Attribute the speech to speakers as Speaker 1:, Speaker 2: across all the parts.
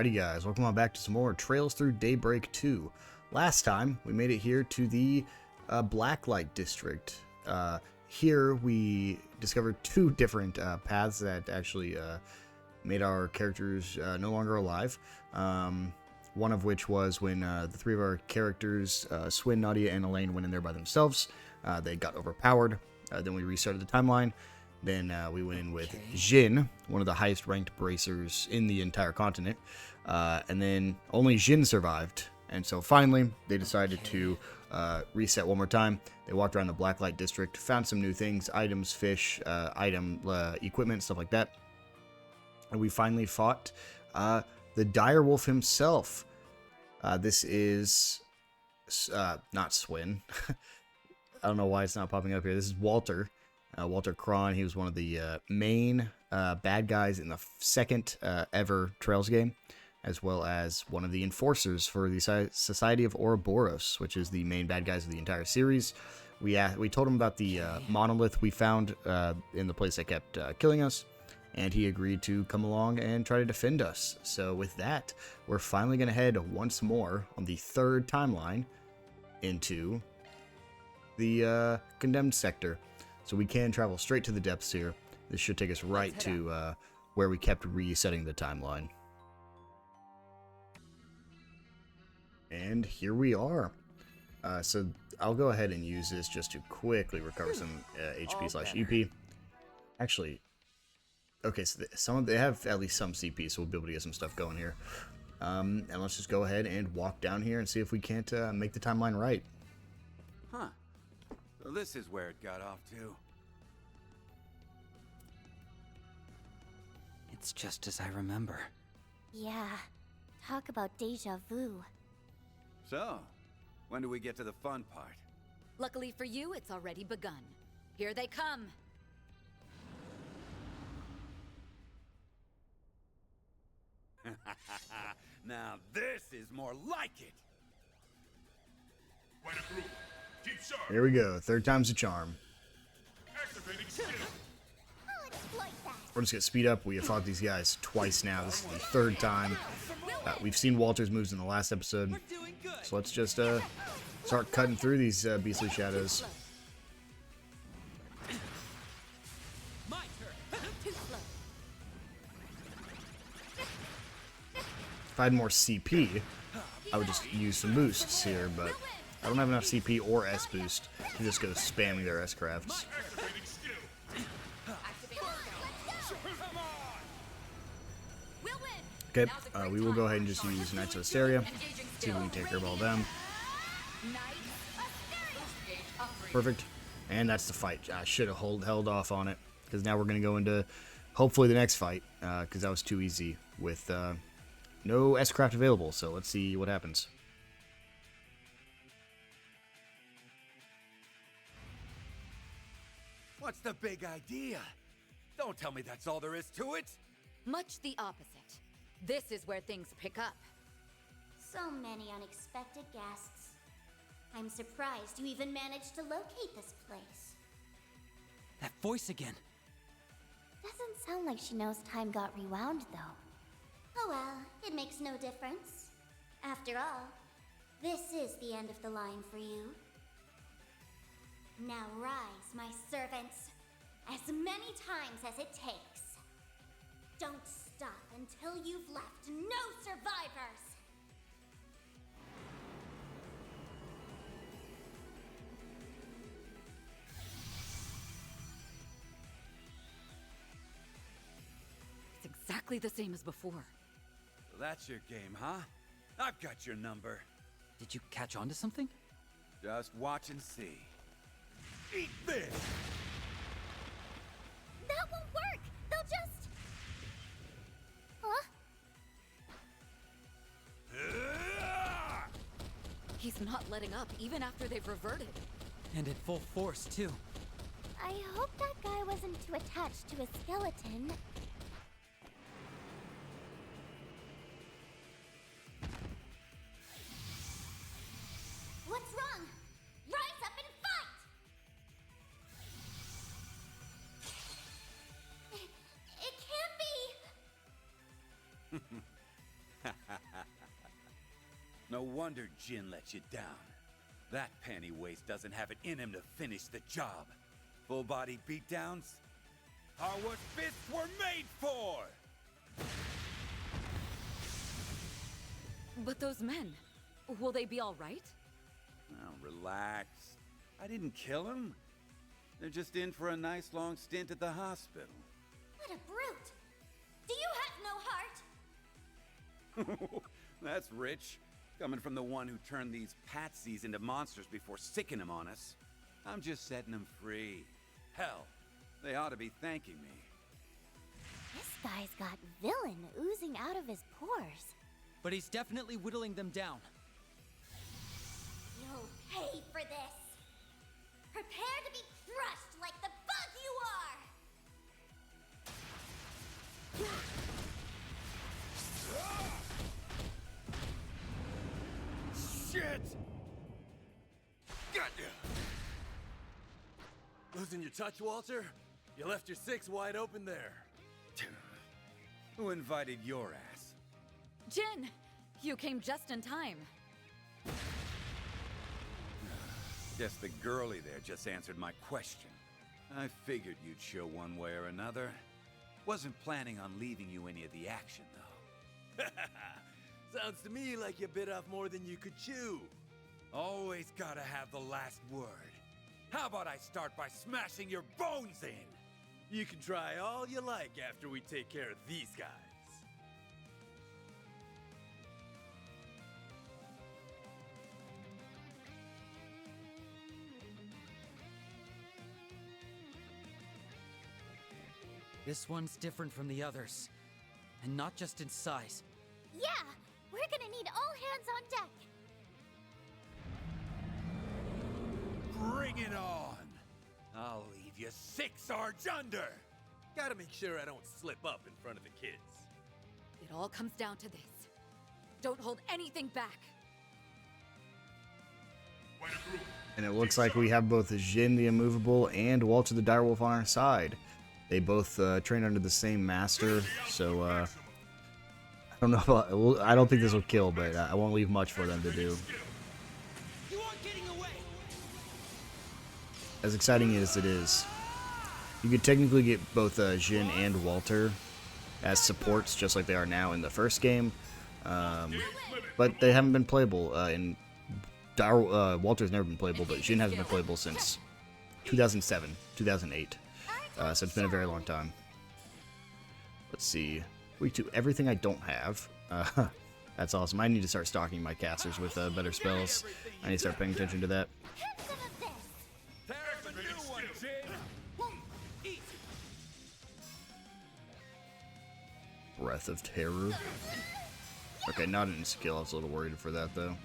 Speaker 1: Alrighty guys, welcome on back to some more Trails Through Daybreak 2. Last time, we made it here to the Blacklight District. Here we discovered two different paths that actually made our characters no longer alive. One of which was when the three of our characters, Swin, Nadia, and Elaine, went in there by themselves. They got overpowered. Then we restarted the timeline. Then we went in with Jin, one of the highest ranked bracers in the entire continent. And then only Jin survived. And so finally, they decided to reset one more time. They walked around the Blacklight District, found some new things, items, fish, equipment, stuff like that. And we finally fought the direwolf himself. This is not Swin. I don't know why it's not popping up here. This is Walter. Walter Kron. He was one of the main bad guys in the second ever Trails game, as well as one of the enforcers for the Society of Ouroboros, which is the main bad guys of the entire series. We told him about the monolith we found in the place that kept killing us, and he agreed to come along and try to defend us. So with that, we're finally going to head once more on the third timeline into the condemned sector. So we can travel straight to the depths here. This should take us right to where we kept resetting the timeline. And here we are. So I'll go ahead and use this just to quickly recover some HP/EP. Actually, okay, so they have at least some CP, so we'll be able to get some stuff going here. And let's just go ahead and walk down here and see if we can't make the timeline right.
Speaker 2: Huh. So this is where it got off to.
Speaker 3: It's just as I remember.
Speaker 4: Yeah, talk about deja vu.
Speaker 2: So, when do we get to the fun part?
Speaker 5: Luckily for you, it's already begun. Here they come.
Speaker 2: Now this is more like it.
Speaker 1: Here we go. Third time's a charm. We're just gonna speed up. We have fought these guys twice now. This is the third time. We've seen Walter's moves in the last episode. So let's just start cutting through these beastly shadows. If I had more CP, I would just use some boosts here, but I don't have enough CP or S boost to just go spamming their S crafts. Okay, we will go ahead and just use Knights of Asteria. See if we can take care of all of them. Perfect. And that's the fight. I should have held off on it, because now we're going to go into hopefully the next fight, because that was too easy with no S-craft available. So let's see what happens.
Speaker 2: What's the big idea? Don't tell me that's all there is to it.
Speaker 5: Much the opposite. This is where things pick up.
Speaker 4: So many unexpected guests. I'm surprised you even managed to locate this place.
Speaker 3: That voice again.
Speaker 4: Doesn't sound like she knows time got rewound, though. Oh well, it makes no difference. After all, this is the end of the line for you. Now rise, my servants, as many times as it takes. Don't stop until you've left no survivors!
Speaker 5: It's exactly the same as before.
Speaker 2: So that's your game, huh? I've got your number.
Speaker 3: Did you catch on to something?
Speaker 2: Just watch and see. Eat this!
Speaker 4: That won't work! They'll just... Huh?
Speaker 5: He's not letting up even after they've reverted.
Speaker 3: And in full force, too.
Speaker 4: I hope that guy wasn't too attached to a skeleton. What's wrong? Rise up and fight! It can't be!
Speaker 2: No wonder Jin let you down. That panty waste doesn't have it in him to finish the job. Full body beatdowns are what fists were made for!
Speaker 5: But those men, will they be all right?
Speaker 2: Now, relax. I didn't kill them. They're just in for a nice long stint at the hospital.
Speaker 4: What a brute! Do you have no heart?
Speaker 2: That's rich. Coming from the one who turned these patsies into monsters before sicking them on us. I'm just setting them free. Hell, they ought to be thanking me.
Speaker 4: This guy's got villain oozing out of his pores.
Speaker 3: But he's definitely whittling them down.
Speaker 4: You'll pay for this. Prepare to be crushed like the bug you are!
Speaker 2: Shit! Got ya!
Speaker 6: Losing your touch, Walter? You left your six wide open there.
Speaker 2: Who invited your ass?
Speaker 5: Jin, you came just in time.
Speaker 2: Guess the girlie there just answered my question. I figured you'd show one way or another. Wasn't planning on leaving you any of the action, though.
Speaker 6: Sounds to me like you bit off more than you could chew.
Speaker 2: Always gotta have the last word. How about I start by smashing your bones in?
Speaker 6: You can try all you like after we take care of these guys.
Speaker 3: This one's different from the others. And not just in size.
Speaker 4: Yeah, we're gonna need all hands on deck.
Speaker 2: Bring it on! I'll leave you 6 arch under!
Speaker 6: Gotta make sure I don't slip up in front of the kids.
Speaker 5: It all comes down to this. Don't hold anything back.
Speaker 1: And it looks like we have both Jin the Immovable and Walter the Direwolf on our side. They both train under the same master, so I don't know about, I don't think this will kill, but I won't leave much for them to do.
Speaker 3: You aren't getting away.
Speaker 1: As exciting as it is, you could technically get both Jin and Walter as supports, just like they are now in the first game, but they haven't been playable. Walter's never been playable, but Jin hasn't been playable since 2007, 2008. So it's been a very long time. Let's see. Week 2, everything I don't have. That's awesome. I need to start stocking my casters with better spells. I need to start paying attention to that.
Speaker 4: Have some of this.
Speaker 2: There's a new one, Jin!
Speaker 1: Breath of Terror. Okay, not an skill. I was a little worried for that, though.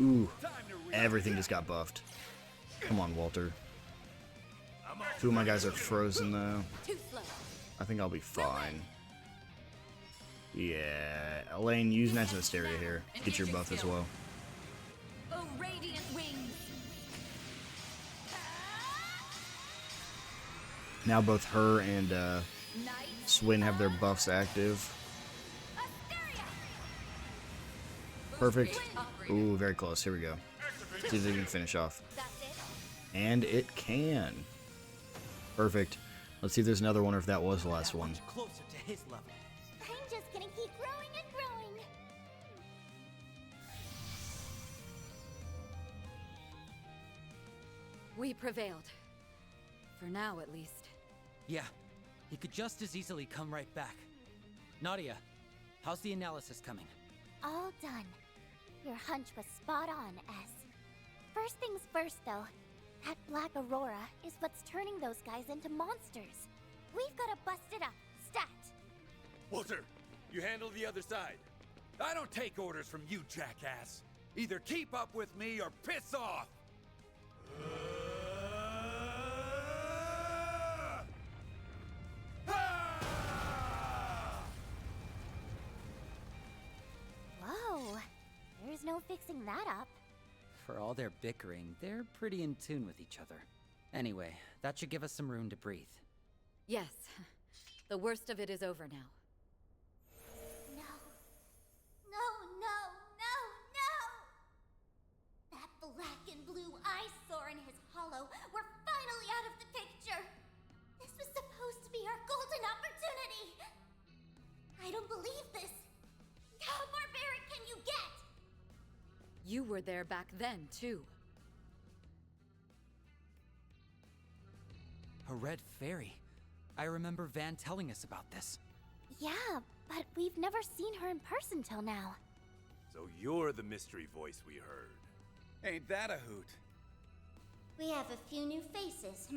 Speaker 1: Ooh, everything just got buffed. Come on, Walter. 2 of my guys are frozen, though.
Speaker 5: Too slow.
Speaker 1: I think I'll be fine. Yeah, Elaine, use Knights of Hysteria here. Get your buff as well.
Speaker 5: Oh, radiant wings.
Speaker 1: Now both her and
Speaker 5: Night.
Speaker 1: Swin have their buffs active. Perfect. Ooh, very close. Here we go. See if they can finish off.
Speaker 4: That's it.
Speaker 1: And it can. Perfect. Let's see if there's another one or if that was the last one.
Speaker 3: Much closer to his level.
Speaker 4: I'm just gonna keep growing and growing.
Speaker 5: We prevailed. For now, at least.
Speaker 3: Yeah, he could just as easily come right back. Nadia, how's the analysis coming?
Speaker 4: All done. Your hunch was spot on, S. First things first, though. That black aurora is what's turning those guys into monsters. We've gotta bust it up. Stat!
Speaker 6: Walter, you handle the other side.
Speaker 2: I don't take orders from you, jackass. Either keep up with me or piss off!
Speaker 4: Whoa. There's no fixing that up.
Speaker 3: For all their bickering, they're pretty in tune with each other. Anyway, that should give us some room to breathe.
Speaker 5: Yes. The worst of it is over now.
Speaker 4: hollow. We're finally out of the picture. This was supposed to be our golden opportunity. I don't believe this. How barbaric can you get?
Speaker 5: You were there back then, too.
Speaker 3: A red fairy. I remember Van telling us about this.
Speaker 4: Yeah, but we've never seen her in person till now.
Speaker 6: So you're the mystery voice we heard.
Speaker 2: Ain't that a hoot?
Speaker 4: We have a few new faces,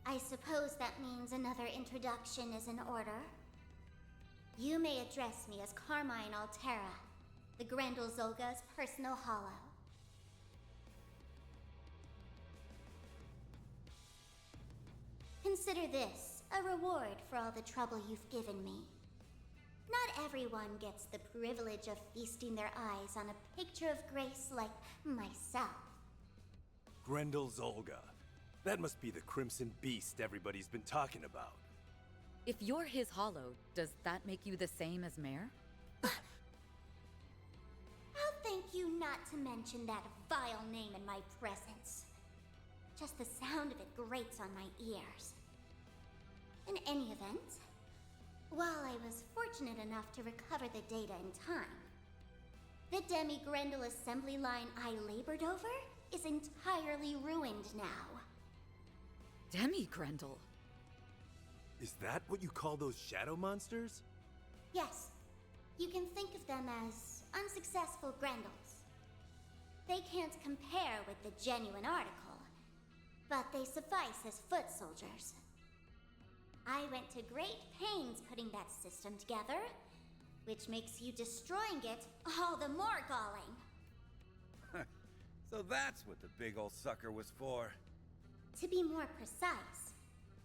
Speaker 4: I suppose that means another introduction is in order. You may address me as Carmine Altera, the Grendel Zolga's personal hollow. Consider this a reward for all the trouble you've given me. Not everyone gets the privilege of feasting their eyes on a picture of grace like myself.
Speaker 6: Grendel Zolga. That must be the Crimson Beast everybody's been talking about.
Speaker 5: If you're his hollow, does that make you the same as Mare?
Speaker 4: I'll thank you not to mention that vile name in my presence. Just the sound of it grates on my ears. In any event, while I was fortunate enough to recover the data in time, the Demi-Grendel assembly line I labored over is entirely ruined now.
Speaker 5: Demi-Grendel?
Speaker 6: Is that what you call those shadow monsters?
Speaker 4: Yes, you can think of them as unsuccessful Grendels. They can't compare with the genuine article, but they suffice as foot soldiers. I went to great pains putting that system together, which makes you destroying it all the more galling.
Speaker 2: So that's what the big old sucker was for.
Speaker 4: To be more precise,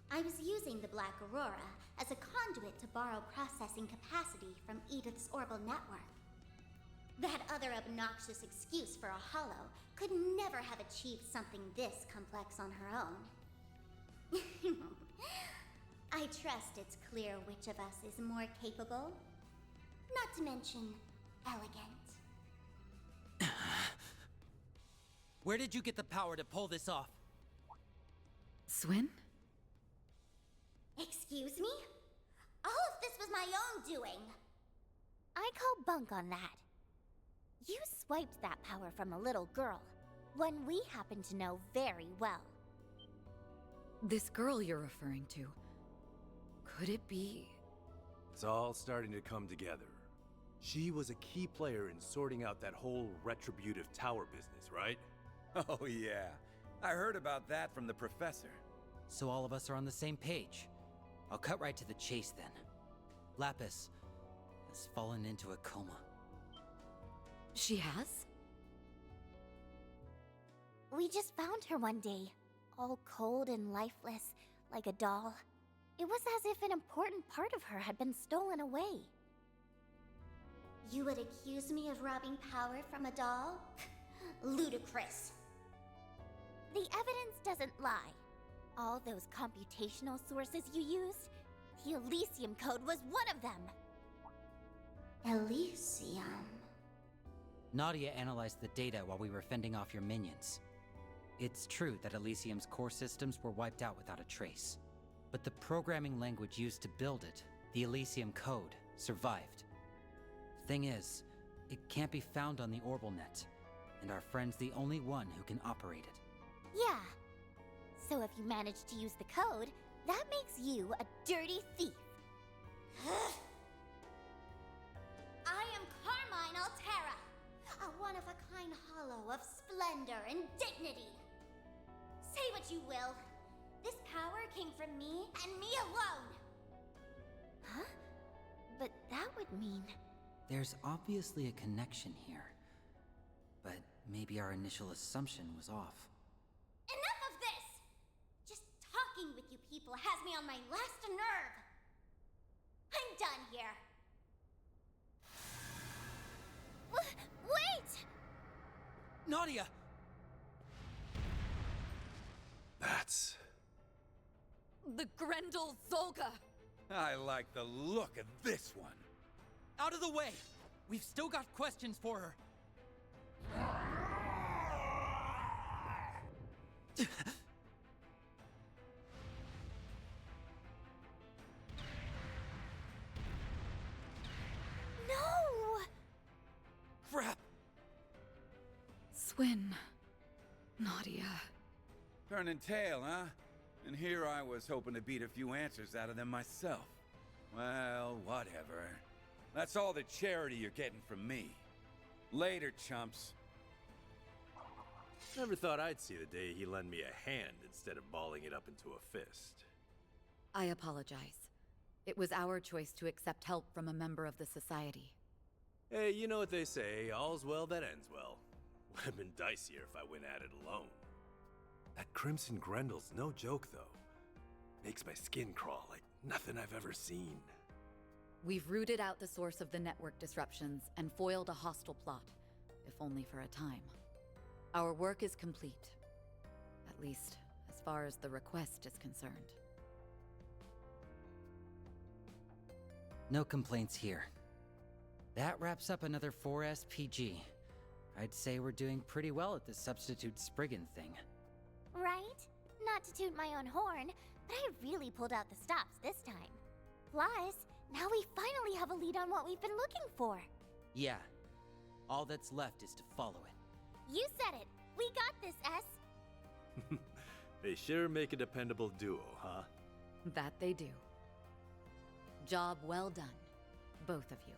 Speaker 4: I was using the Black Aurora as a conduit to borrow processing capacity from Edith's orbital network. That other obnoxious excuse for a hollow could never have achieved something this complex on her own. I trust it's clear which of us is more capable. Not to mention, elegant.
Speaker 3: Where did you get the power to pull this off?
Speaker 5: Swin?
Speaker 4: Excuse me? All of this was my own doing. I call bunk on that. You swiped that power from a little girl, one we happen to know very well.
Speaker 5: This girl you're referring to. Could it be...
Speaker 6: It's all starting to come together. She was a key player in sorting out that whole retributive tower business, right?
Speaker 2: Oh yeah, I heard about that from the professor.
Speaker 3: So all of us are on the same page. I'll cut right to the chase then. Lapis has fallen into a coma.
Speaker 5: She has?
Speaker 4: We just found her one day, all cold and lifeless, like a doll. It was as if an important part of her had been stolen away. You would accuse me of robbing power from a doll? Ludicrous. The evidence doesn't lie. All those computational sources you used, the Elysium Code was one of them. Elysium.
Speaker 3: Nadia analyzed the data while we were fending off your minions. It's true that Elysium's core systems were wiped out without a trace. But the programming language used to build it, the Elysium Code, survived. Thing is, it can't be found on the OrbitalNet, and our friend's the only one who can operate it.
Speaker 4: Yeah. So if you manage to use the code, that makes you a dirty thief. I am Carmine Altera, a one-of-a-kind hollow of splendor and dignity. Say what you will. This power came from me and me alone. Huh? But that would mean...
Speaker 3: There's obviously a connection here. But maybe our initial assumption was off.
Speaker 4: Enough of this! Just talking with you people has me on my last nerve. I'm done here. Wait!
Speaker 3: Nadia!
Speaker 6: That's...
Speaker 5: The Grendel Zolga!
Speaker 2: I like the look of this one.
Speaker 3: Out of the way! We've still got questions for her.
Speaker 4: No!
Speaker 2: Crap!
Speaker 5: Swin. Nadia.
Speaker 2: Turning tail, huh? And here I was hoping to beat a few answers out of them myself. Well, whatever. That's all the charity you're getting from me. Later, chumps.
Speaker 6: Never thought I'd see the day he lent me a hand instead of balling it up into a fist.
Speaker 5: I apologize. It was our choice to accept help from a member of the Society.
Speaker 6: Hey, you know what they say, all's well that ends well. Would have been dicier if I went at it alone. That Crimson Grendel's no joke, though. Makes my skin crawl like nothing I've ever seen.
Speaker 5: We've rooted out the source of the network disruptions and foiled a hostile plot, if only for a time. Our work is complete. At least, as far as the request is concerned.
Speaker 3: No complaints here. That wraps up another 4 SPG. I'd say we're doing pretty well at this substitute Spriggan thing.
Speaker 4: Right? Not to toot my own horn, but I really pulled out the stops this time. Plus, now we finally have a lead on what we've been looking for.
Speaker 3: Yeah. All that's left is to follow it.
Speaker 4: You said it. We got this, S.
Speaker 6: They sure make a dependable duo, huh?
Speaker 5: That they do. Job well done, both of you.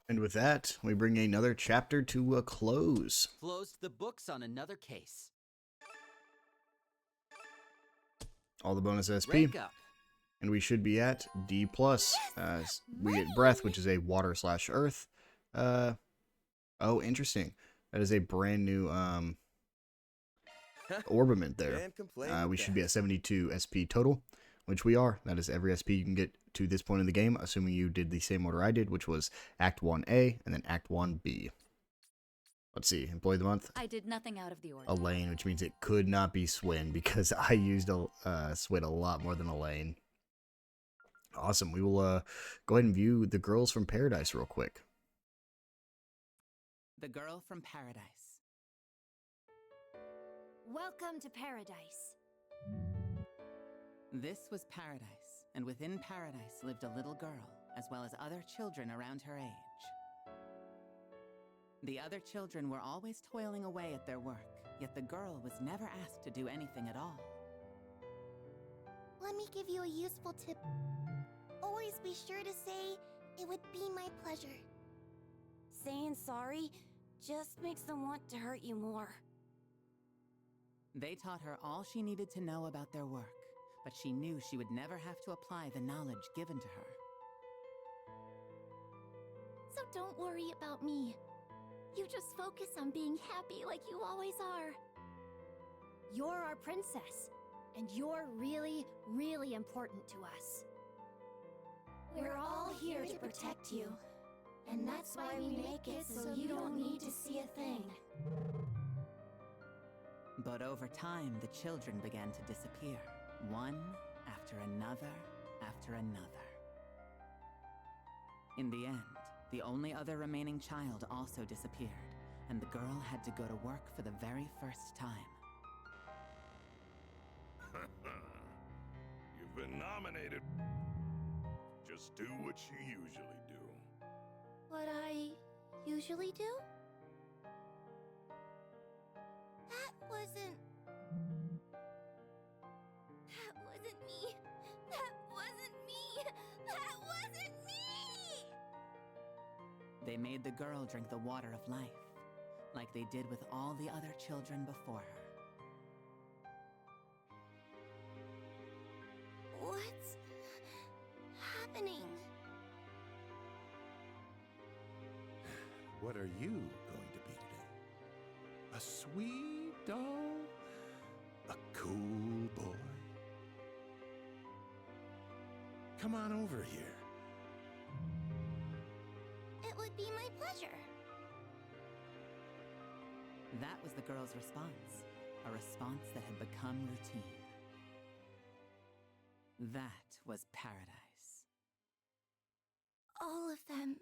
Speaker 1: And with that, we bring another chapter to a close.
Speaker 3: Closed the books on another case.
Speaker 1: All the bonus SP.
Speaker 3: Rank up.
Speaker 1: And we should be at D+. We get Breath, which is a water/earth. Oh, interesting. That is a brand new orbiment there.
Speaker 7: Can't complain
Speaker 1: We
Speaker 7: with
Speaker 1: should
Speaker 7: that.
Speaker 1: be at 72 SP total, which we are. That is every SP you can get to this point in the game, assuming you did the same order I did, which was Act 1A and then Act 1B. Let's see, Employee of the Month.
Speaker 5: I did nothing out of the ordinary.
Speaker 1: Elaine, which means it could not be Swin, because I used Swin a lot more than Elaine. Awesome. We will go ahead and view the Girls from Paradise real quick.
Speaker 8: The Girl from Paradise.
Speaker 4: Welcome to Paradise.
Speaker 8: This was Paradise, and within Paradise lived a little girl, as well as other children around her age. The other children were always toiling away at their work, yet the girl was never asked to do anything at all.
Speaker 4: Let me give you a useful tip. Always be sure to say, "It would be my pleasure." Saying sorry just makes them want to hurt you more.
Speaker 8: They taught her all she needed to know about their work, but she knew she would never have to apply the knowledge given to her.
Speaker 4: So don't worry about me. You just focus on being happy like you always are. You're our princess, and you're really, really important to us. We're all here to protect you, and that's why we make it so you don't need to see a thing.
Speaker 8: But over time, the children began to disappear, one after another after another. In the end, the only other remaining child also disappeared, and the girl had to go to work for the very first time.
Speaker 9: You've been nominated. Just do what you usually do.
Speaker 4: What I usually do? That wasn't me. That wasn't me. That wasn't me!
Speaker 8: They made the girl drink the water of life, like they did with all the other children before her.
Speaker 4: What's happening?
Speaker 9: What are you going to be today? A sweet doll? A cool boy? Come on over here.
Speaker 4: It would be my pleasure.
Speaker 8: That was the girl's response, a response that had become routine. That was paradise.
Speaker 4: All of them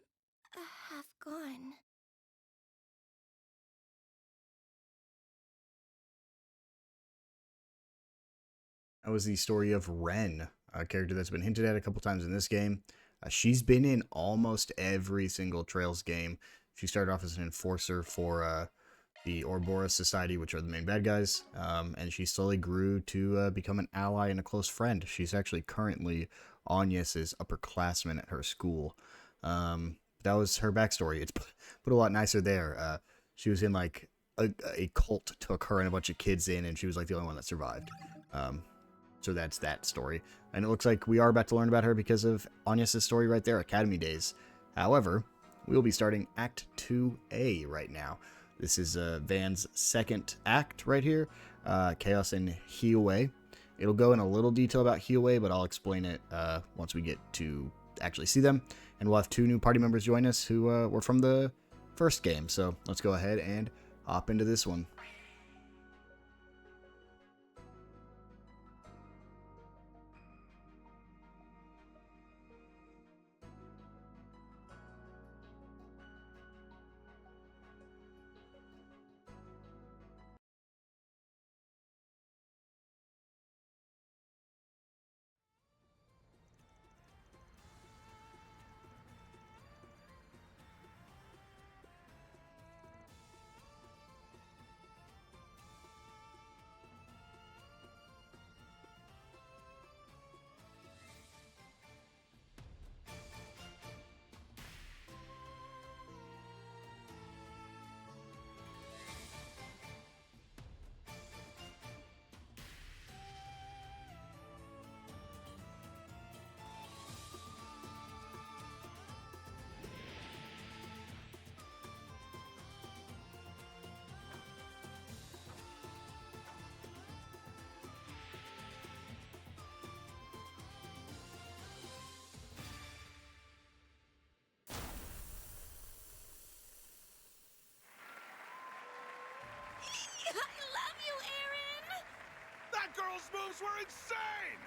Speaker 4: have gone.
Speaker 1: That was the story of Ren, a character that's been hinted at a couple times in this game. She's been in almost every single Trails game. She started off as an enforcer for the Ouroboros Society, which are the main bad guys, and she slowly grew to become an ally and a close friend. She's actually currently Agnes's upperclassman at her school. That was her backstory. It's put a lot nicer there. She was in like a cult took her and a bunch of kids in, and she was like the only one that survived. So that's that story. And it looks like we are about to learn about her because of Agnes's story right there, Academy Days. However, we'll be starting Act 2A right now. This is Van's second act right here, Chaos and Hiyue. It'll go in a little detail about Hiyue, but I'll explain it once we get to actually see them. And we'll have 2 new party members join us who were from the first game. So let's go ahead and hop into this one.
Speaker 4: I love you, Aaron!
Speaker 9: That girl's moves were insane!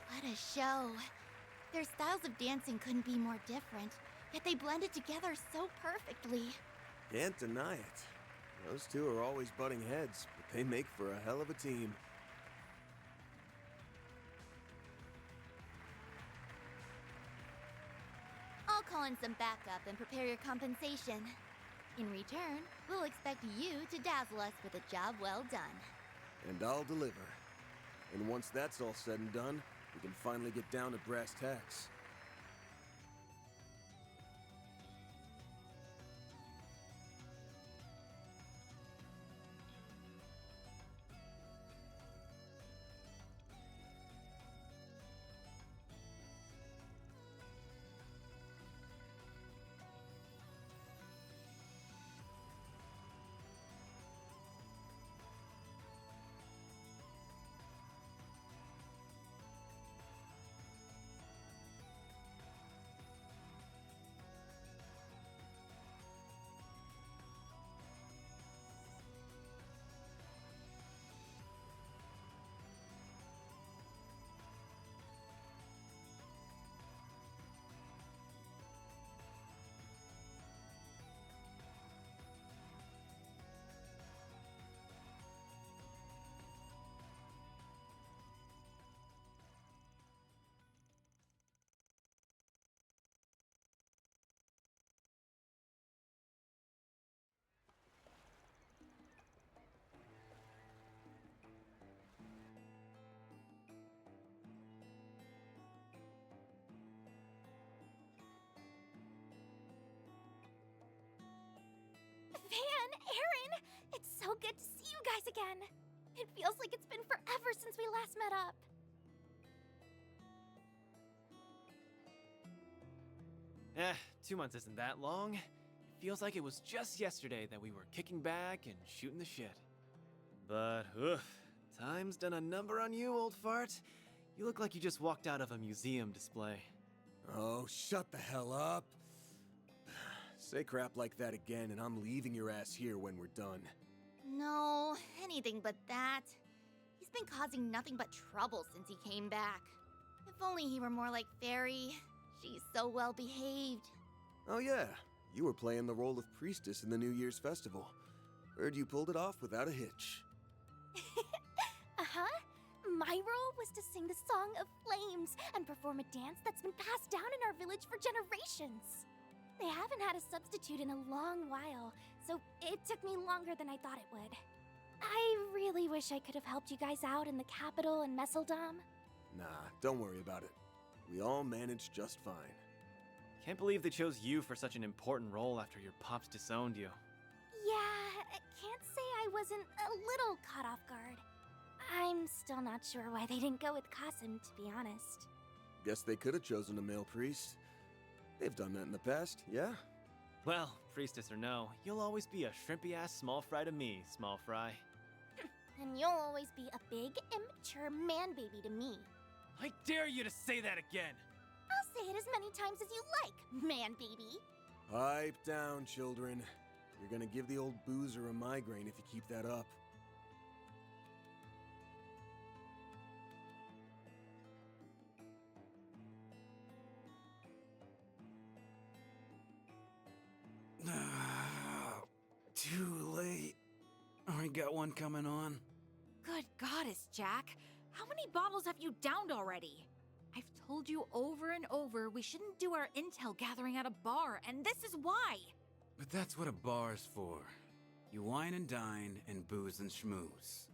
Speaker 4: What a show. Their styles of dancing couldn't be more different, yet they blended together so perfectly.
Speaker 6: Can't deny it. Those two are always butting heads, but they make for a hell of a team.
Speaker 4: I'll call in some backup and prepare your compensation. In return, we'll expect you to dazzle us with a job well done.
Speaker 6: And I'll deliver. And once that's all said and done, we can finally get down to brass tacks.
Speaker 4: Van, Aaron! It's so good to see you guys again! It feels like it's been forever since we last met up.
Speaker 7: 2 months isn't that long. It feels like it was just yesterday that we were kicking back and shooting the shit. But, time's done a number on you, old fart. You look like you just walked out of a museum display.
Speaker 6: Oh, shut the hell up. Say crap like that again, and I'm leaving your ass here when we're done.
Speaker 10: No, anything but that. He's been causing nothing but trouble since he came back. If only he were more like Fairy. She's so well behaved.
Speaker 6: Oh yeah, you were playing the role of priestess in the New Year's festival. Heard you pulled it off without a hitch.
Speaker 4: Uh-huh. My role was to sing the Song of Flames and perform a dance that's been passed down in our village for generations. They haven't had a substitute in a long while, so it took me longer than I thought it would. I really wish I could have helped you guys out in the capital and Messeldom.
Speaker 6: Nah, don't worry about it. We all managed just fine.
Speaker 7: Can't believe they chose you for such an important role after your pops disowned you.
Speaker 4: Yeah, I can't say I wasn't a little caught off guard. I'm still not sure why they didn't go with Qasim, to be honest.
Speaker 6: Guess they could have chosen a male priest. They've done that in the past, yeah?
Speaker 7: Well, priestess or no, you'll always be a shrimpy-ass small fry to me, small fry.
Speaker 4: And you'll always be a big, immature man-baby to me.
Speaker 7: I dare you to say that again!
Speaker 4: I'll say it as many times as you like, man-baby.
Speaker 6: Pipe down, children. You're gonna give the old boozer a migraine if you keep that up.
Speaker 2: Too late. I got one coming on.
Speaker 10: Good goddess, Jack. How many bottles have you downed already? I've told you over and over we shouldn't do our intel gathering at a bar, and this is why.
Speaker 2: But that's what a bar's for. You wine and dine and booze and schmooze.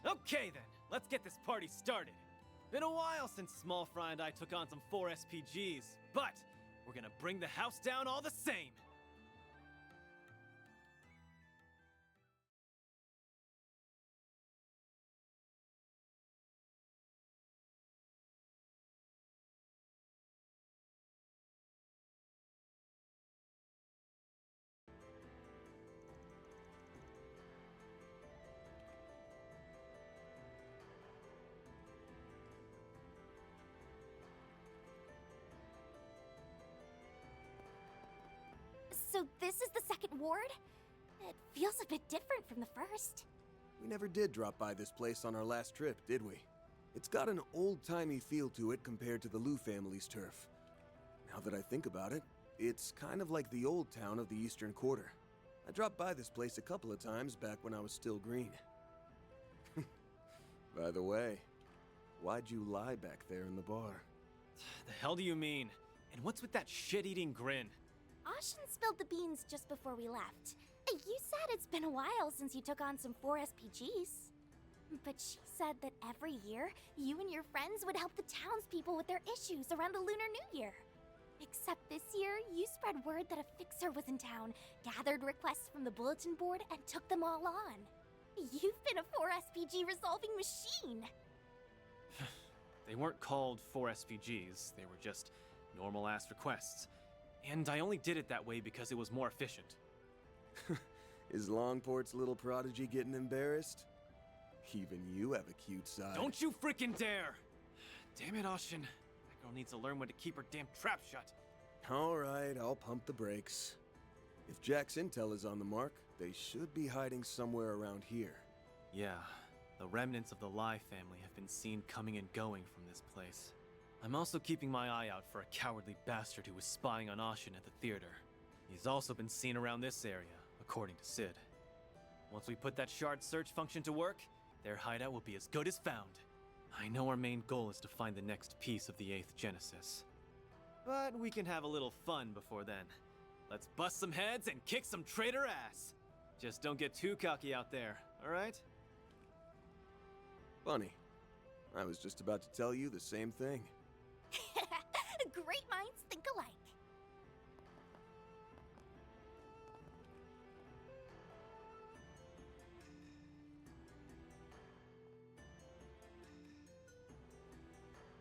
Speaker 7: Okay then, let's get this party started. Been a while since Small Fry and I took on some 4 SPGs, but we're gonna bring the house down all the same.
Speaker 4: So this is the second ward? It feels a bit different from the first.
Speaker 6: We never did drop by this place on our last trip, did we? It's got an old-timey feel to it compared to the Liu family's turf. Now that I think about it, it's kind of like the old town of the Eastern Quarter. I dropped by this place a couple of times back when I was still green. By the way, why'd you lie back there in the bar?
Speaker 7: The hell do you mean? And what's with that shit-eating grin?
Speaker 4: Ashen spilled the beans just before we left. You said it's been a while since you took on some 4 SPGs. But she said that every year, you and your friends would help the townspeople with their issues around the Lunar New Year. Except this year, you spread word that a fixer was in town, gathered requests from the bulletin board, and took them all on. You've been a 4 SPG resolving machine!
Speaker 7: They weren't called 4 SPGs, they were just normal-ass requests. And I only did it that way because it was more efficient.
Speaker 6: Is Longport's little prodigy getting embarrassed? Even you have a cute side.
Speaker 7: Don't you freaking dare! Damn it, Ashen. That girl needs to learn when to keep her damn trap shut.
Speaker 6: Alright, I'll pump the brakes. If Jack's intel is on the mark, they should be hiding somewhere around here.
Speaker 7: Yeah, the remnants of the Lai family have been seen coming and going from this place. I'm also keeping my eye out for a cowardly bastard who was spying on Ashen at the theater. He's also been seen around this area, according to Sid. Once we put that shard search function to work, their hideout will be as good as found. I know our main goal is to find the next piece of the 8th Genesis. But we can have a little fun before then. Let's bust some heads and kick some traitor ass! Just don't get too cocky out there, alright?
Speaker 6: Funny. I was just about to tell you the same thing.
Speaker 4: Great minds think alike.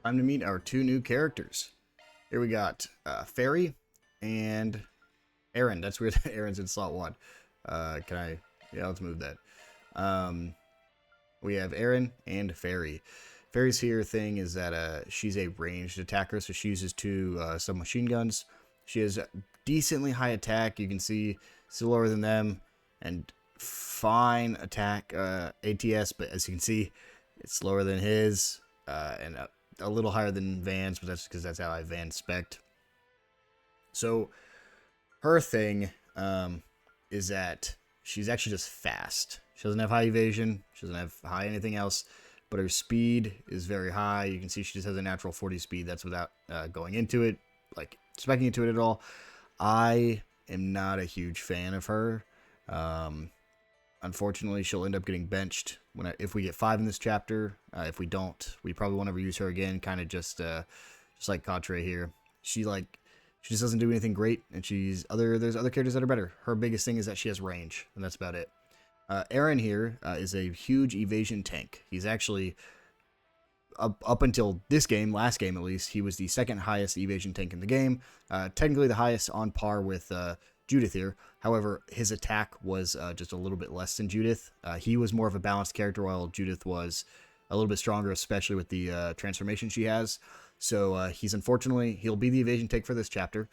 Speaker 1: Time to meet our 2 new characters. Here we got Fairy and Aaron. That's weird. Aaron's in slot 1. Can I? Yeah, let's move that. We have Aaron and Fairy. Fairy's here thing is that she's a ranged attacker, so she uses 2 submachine guns. She has decently high attack. You can see still lower than them, and fine attack ATS, but as you can see, it's lower than his, and a little higher than Van's, but that's because that's how I Van spec'd. So her thing is that she's actually just fast. She doesn't have high evasion. She doesn't have high anything else. But her speed is very high. You can see she just has a natural 40 speed. That's without going into it, like speccing into it at all. I am not a huge fan of her. Unfortunately, she'll end up getting benched if we get 5 in this chapter. If we don't, we probably won't ever use her again. Kind of just like Quatre here. She just doesn't do anything great, and there's other characters that are better. Her biggest thing is that she has range, and that's about it. Aaron here is a huge evasion tank. He's actually, up until this game, last game at least, he was the 2nd highest evasion tank in the game. Technically the highest on par with Judith here. However, his attack was just a little bit less than Judith. He was more of a balanced character, while Judith was a little bit stronger, especially with the transformation she has. So he'll be the evasion tank for this chapter.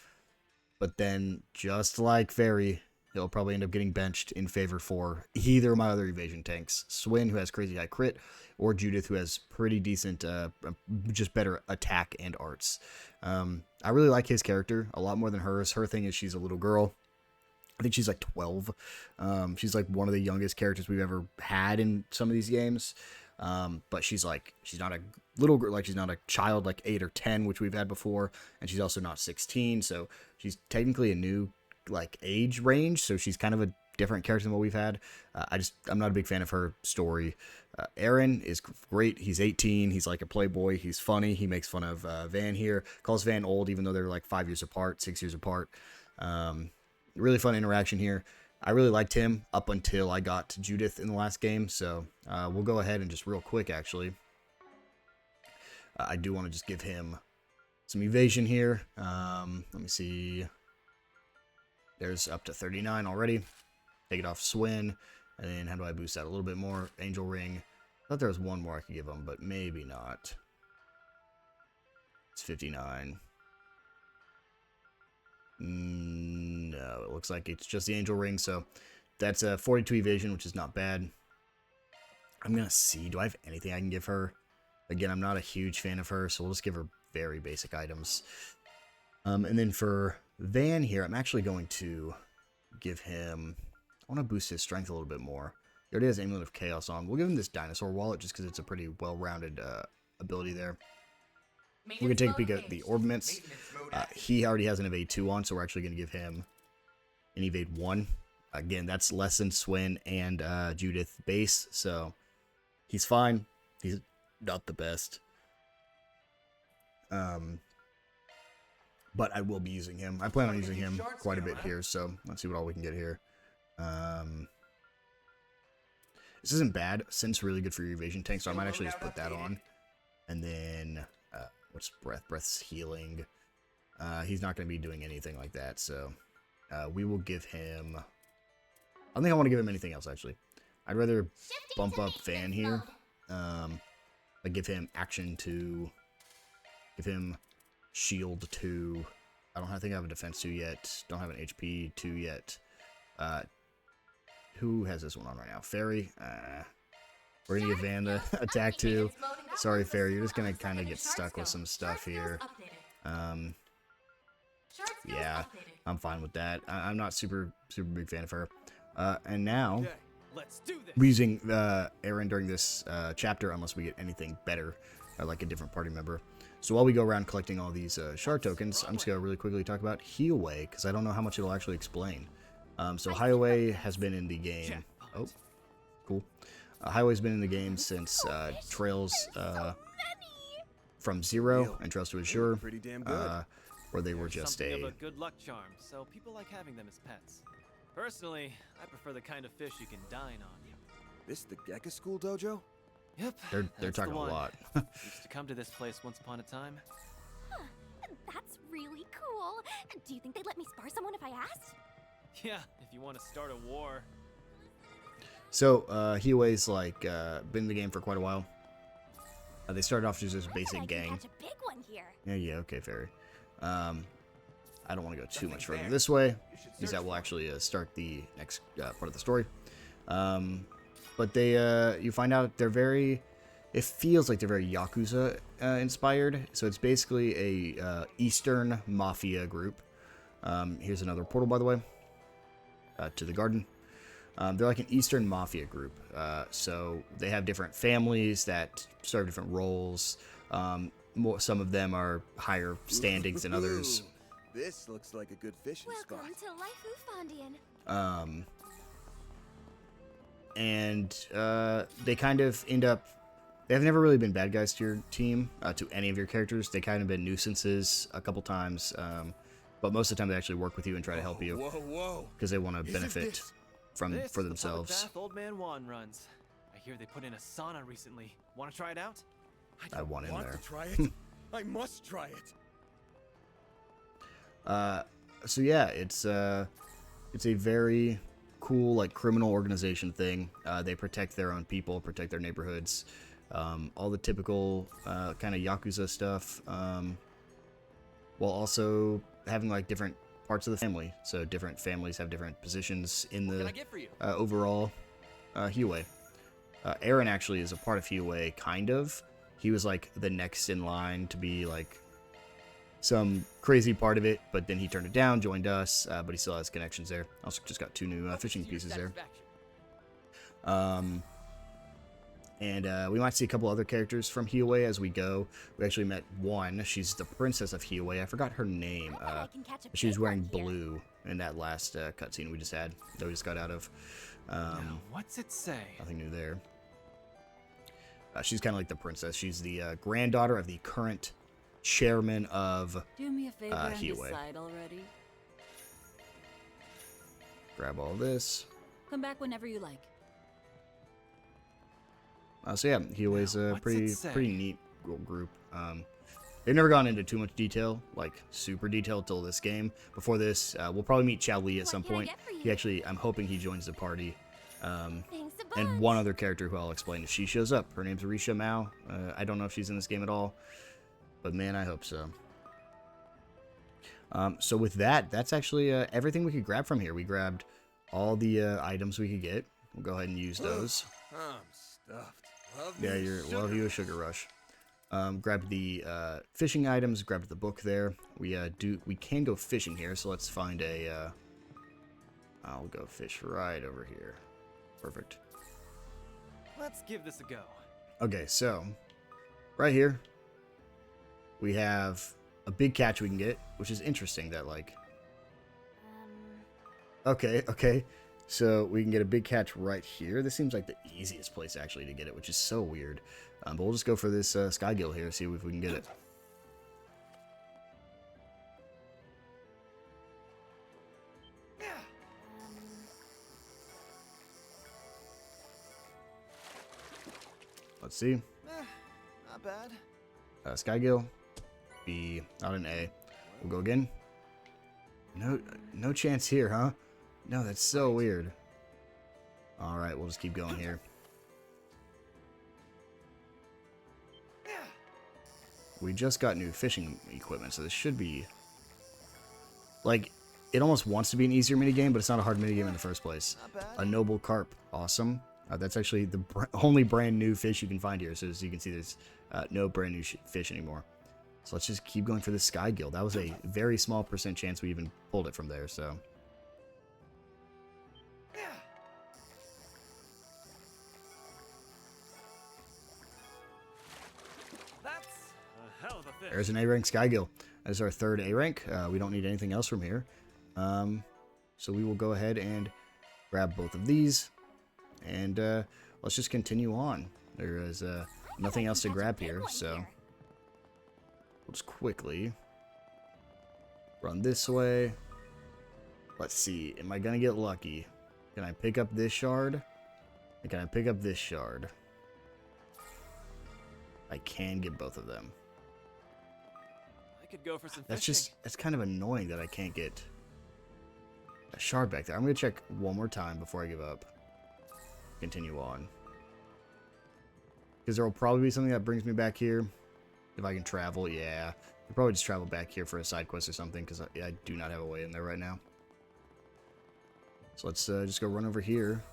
Speaker 1: But then, just like Fairy, he'll probably end up getting benched in favor for either of my other evasion tanks. Swin, who has crazy high crit, or Judith, who has pretty decent, just better attack and arts. I really like his character a lot more than hers. Her thing is she's a little girl. I think she's like 12. She's like one of the youngest characters we've ever had in some of these games. But she's not a little girl, like she's not a child like 8 or 10, which we've had before. And she's also not 16. So she's technically a new like age range, so she's kind of a different character than what we've had. I'm not a big fan of her story. Aaron is great. He's 18. He's like a playboy. He's funny. He makes fun of Van here. Calls Van old, even though they're like 5 years apart, 6 years apart. Really fun interaction here. I really liked him up until I got to Judith in the last game. So we'll go ahead and just real quick, actually. I do want to just give him some evasion here. Let me see. There's up to 39 already. Take it off Swin. And then how do I boost that a little bit more? Angel Ring. I thought there was one more I could give him, but maybe not. It's 59. No. No, it looks like it's just the angel ring, so that's a 42 evasion, which is not bad. I'm gonna see, do I have anything I can give her? Again, I'm not a huge fan of her, so we'll just give her very basic items. And then for Van here, I'm actually going to give him... I want to boost his strength a little bit more. He already has Amulet of Chaos on. We'll give him this Dinosaur Wallet just because it's a pretty well-rounded ability there. We're going to take a peek at the Orbaments. He already has an Evade 2 on, so we're actually going to give him an Evade 1. Again, that's less than Swin and Judith base, so he's fine. He's not the best. But I will be using him. I plan on using him quite a bit here, so let's see what all we can get here. This isn't bad. Sin's really good for your evasion tank, so I might actually just put that on. And then, what's Breath? Breath's healing. He's not going to be doing anything like that, so we will give him... I don't think I want to give him anything else, actually. I'd rather bump up Fan here. Like, give him Action 2. Give him Shield 2. I don't think I have a Defense 2 yet. Don't have an HP 2 yet. Who has this one on right now? Fairy. We're going to give Van the Attack 2. Sorry, Fairy. You're just going to kind of get stuck with some stuff here. Yeah, I'm fine with that. I'm not super big fan of her. And now, we're using Aaron during this chapter unless we get anything better, like a different party member. So while we go around collecting all these shard tokens, I'm just going to really quickly talk about Hiyaway, because I don't know how much it'll actually explain. So Hiyaway has been in the game. Oh, cool. Hiyaway's been in the game since Trails from Zero and Trails to Azure, where they were just
Speaker 7: something of a good luck charm, so people like having them as pets. Personally, I prefer the kind of fish you can dine on.
Speaker 6: This the Gecko School dojo?
Speaker 7: Yep.
Speaker 1: They're talking a lot.
Speaker 7: Used to come to this place once upon a time.
Speaker 4: Huh, that's really cool. Do you think they'd let me spar someone if I asked?
Speaker 7: Yeah, if you want to start a war.
Speaker 1: So, Hiyaway's like been in the game for quite a while. They started off as just basic gang.
Speaker 4: Catch a big one here.
Speaker 1: Yeah, okay, Fairy. I don't want to go too much further this way, because that will actually start the next part of the story. But they, you find out they're very, it feels like they're very Yakuza inspired. So it's basically a Eastern Mafia group. Here's another portal, by the way, to the garden. They're like an Eastern Mafia group. So they have different families that serve different roles. Some of them are higher standings than others.
Speaker 6: This looks like a good fishing spot.
Speaker 4: Welcome to Life Ufandian.
Speaker 1: And they kind of end up... They've never really been bad guys to your team, to any of your characters. They kind of been nuisances a couple times. But most of the time they actually work with you and try to help you. Because they want to benefit for themselves.
Speaker 7: This is the public bath Old Man Juan runs. I hear they put in a sauna recently. Want to try it out?
Speaker 1: I want in there.
Speaker 6: To try it. I must try it.
Speaker 1: So yeah, it's a very cool, like, criminal organization thing. They protect their own people, protect their neighborhoods, all the typical kind of Yakuza stuff, while also having like different parts of the family. So different families have different positions in the overall Hiyaway. Aaron actually is a part of Hiyaway, kind of. He was like the next in line to be like some crazy part of it, but then he turned it down, joined us, but he still has connections there. Also just got 2 new fishing pieces there. And we might see a couple other characters from Hiyaway as we go. We actually met one. She's the princess of Hiyaway. I forgot her name. She was wearing blue in that last cutscene we just had, that we just got out of.
Speaker 7: Now, what's it say?
Speaker 1: Nothing new there. She's kind of like the princess. She's the granddaughter of the current chairman of
Speaker 11: Do me a favor and
Speaker 1: Hiyaway.
Speaker 11: decide already.
Speaker 1: Grab all this.
Speaker 11: Come back whenever you like.
Speaker 1: So yeah, Hiyaway's a pretty neat group. They've never gone into too much detail, like super detail, till this game. Before this, we'll probably meet Chao Li at some point. He actually, I'm hoping he joins the party. And one other character who I'll explain if she shows up. Her name's Risha Mao. I don't know if she's in this game at all, but man, I hope so. So with that, that's actually everything we could grab from here. We grabbed all the items we could get. We'll go ahead and use those.
Speaker 6: I'm stuffed.
Speaker 1: Love you a sugar rush. Grabbed the fishing items, grabbed the book there. We can go fishing here, so let's find a I'll go fish right over here. Perfect.
Speaker 7: Let's give this a go.
Speaker 1: Okay, so right here we have a big catch we can get, which is interesting that like Okay. So we can get a big catch right here. This seems like the easiest place actually to get it, which is so weird. But we'll just go for this sky gill here, see if we can get it. Let's see.
Speaker 7: Not bad.
Speaker 1: Sky gill. B, not an A. We'll go again. No chance here, huh? No, that's so weird. Alright, we'll just keep going here. We just got new fishing equipment, so this should be... Like, it almost wants to be an easier minigame, but it's not a hard minigame in the first place. A noble carp. Awesome. That's actually the only brand new fish you can find here, so as you can see, there's no brand new fish anymore. So let's just keep going for this sky gill. That was a very small % chance we even pulled it from there, so... There's an A-rank sky gill. That is our third A-rank. We don't need anything else from here. So we will go ahead and grab both of these. And let's just continue on. There is nothing else to grab here, so we'll just quickly run this way. Let's see. Am I going to get lucky? Can I pick up this shard? And can I pick up this shard? I can get both of them.
Speaker 7: Could go for some
Speaker 1: That's kind of annoying that I can't get a shard back there. I'm going to check one more time before I give up. Continue on. Because there will probably be something that brings me back here. If I can travel, yeah. I'll probably just travel back here for a side quest or something, because I do not have a way in there right now. So let's just go run over here,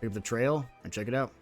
Speaker 1: pick up the trail, and check it out.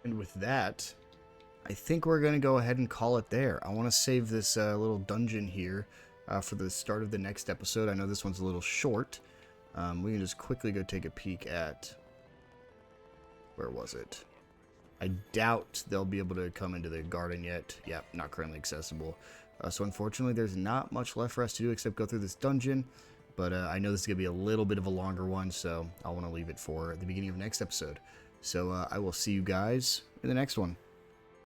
Speaker 1: And with that, I think we're going to go ahead and call it there. I want to save this little dungeon here for the start of the next episode. I know this one's a little short. We can just quickly go take a peek at... Where was it? I doubt they'll be able to come into the garden yet. Yeah, not currently accessible. So unfortunately, there's not much left for us to do except go through this dungeon. But I know this is going to be a little bit of a longer one, so I want to leave it for the beginning of next episode. So I will see you guys in the next one.